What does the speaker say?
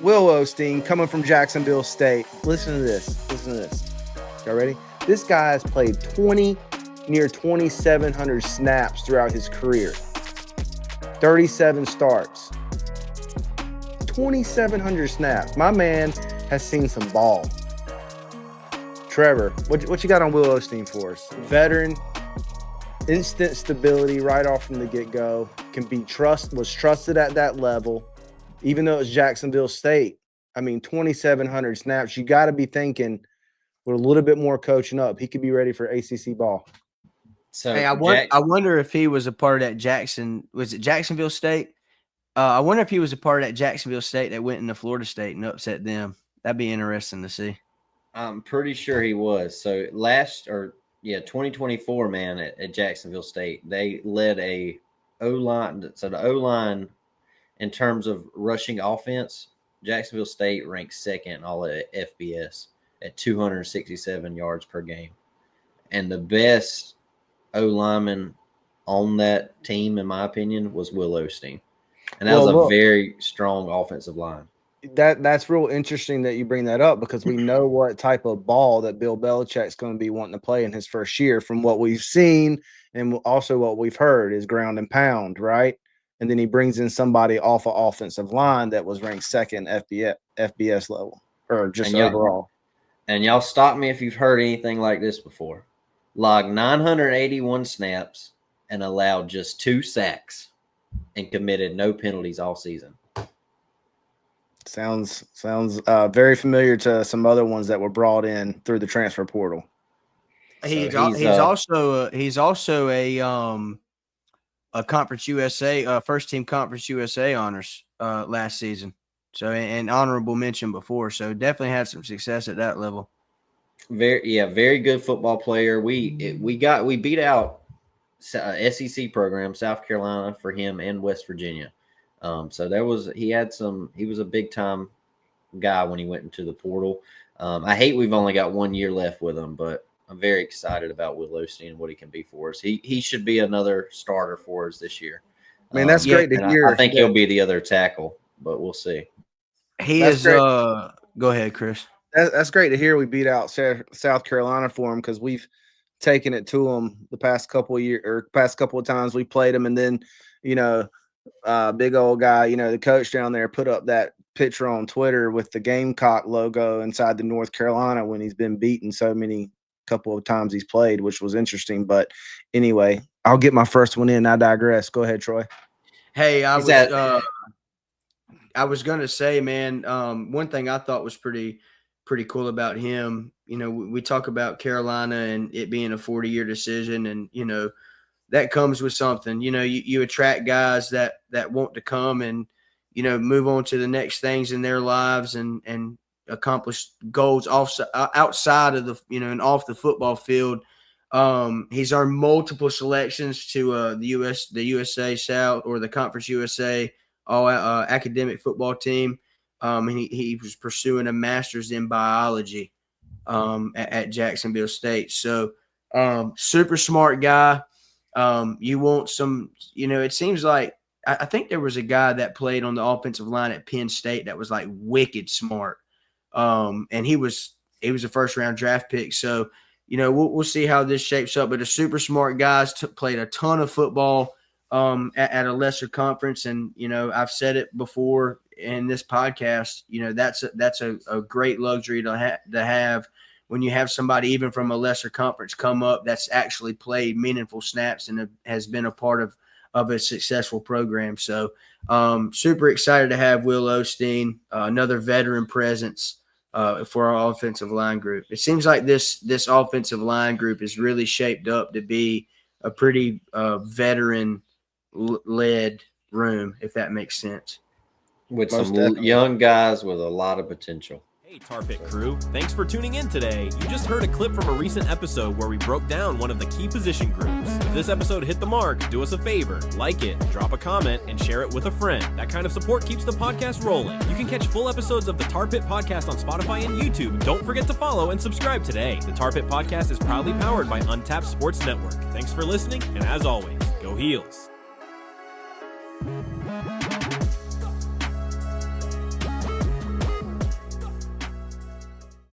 Will Osteen coming from Jacksonville State. Listen to this. Y'all ready? This guy has played near 2,700 snaps throughout his career. 37 starts. 2,700 snaps. My man has seen some ball. Trevor, what you got on Will Osteen for us? Veteran, instant stability right off from the get-go. Was trusted at that level, even though it's Jacksonville State. I mean, 2,700 snaps. You got to be thinking with a little bit more coaching up, he could be ready for ACC ball. So, hey, I wonder if he was a part of that Jacksonville State? I wonder if he was a part of that Jacksonville State that went into Florida State and upset them. That'd be interesting to see. I'm pretty sure he was. So 2024, man, at Jacksonville State, they led a O-line. So the O-line, in terms of rushing offense, Jacksonville State ranks second in all of FBS at 267 yards per game. And the best O-lineman on that team, in my opinion, was Will Osteen. And that was a very strong offensive line. That's real interesting that you bring that up, because we know what type of ball that Bill Belichick's going to be wanting to play in his first year from what we've seen and also what we've heard is ground and pound, right? And then he brings in somebody off of offensive line that was ranked second FBS level or just overall. And y'all stop me if you've heard anything like this before. Logged 981 snaps and allowed just 2 sacks and committed no penalties all season. Sounds very familiar to some other ones that were brought in through the transfer portal. He's also a Conference USA, first team Conference USA honors last season. So an honorable mention before. So definitely had some success at that level. Very good football player. We beat out SEC program, South Carolina, for him and West Virginia. So he was a big time guy when he went into the portal. I hate we've only got 1 year left with him, but I'm very excited about Will Osteen and what he can be for us. He should be another starter for us this year. I mean, that's great to hear. I think he'll be the other tackle, but we'll see. Go ahead, Chris. That's great to hear. We beat out South Carolina for him, because we've taken it to them the past couple of times we played them, and then big old guy, the coach down there put up that picture on Twitter with the Gamecock logo inside the North Carolina when he's been beaten couple of times he's played, which was interesting. But anyway, I'll get my first one in. I digress. Go ahead, Troy. Hey, I was going to say, man, one thing I thought was pretty cool about him, we talk about Carolina and it being a 40-year decision, and, that comes with something. You attract guys that want to come and, move on to the next things in their lives and accomplish goals outside of the, and off the football field. He's earned multiple selections to the USA South or the Conference USA academic football team. And he was pursuing a master's in biology at Jacksonville State. So super smart guy. You want some, it seems like I think there was a guy that played on the offensive line at Penn State that was like wicked smart. And he was a first round draft pick. So, we'll see how this shapes up. But a super smart guy played a ton of football at a lesser conference. And, I've said it before in this podcast, that's a great luxury to have when you have somebody even from a lesser conference come up that's actually played meaningful snaps and has been a part of a successful program. So super excited to have Will Osteen, another veteran presence for our offensive line group. It seems like this offensive line group is really shaped up to be a pretty veteran-led room, if that makes sense. With some young guys with a lot of potential. Hey, Tar Pit crew, thanks for tuning in today. You just heard a clip from a recent episode where we broke down one of the key position groups. If this episode hit the mark, do us a favor, like it, drop a comment, and share it with a friend. That kind of support keeps the podcast rolling. You can catch full episodes of the Tar Pit Podcast on Spotify and YouTube. Don't forget to follow and subscribe today. The Tar Pit Podcast is proudly powered by Untapped Sports Network. Thanks for listening, and as always, go Heels.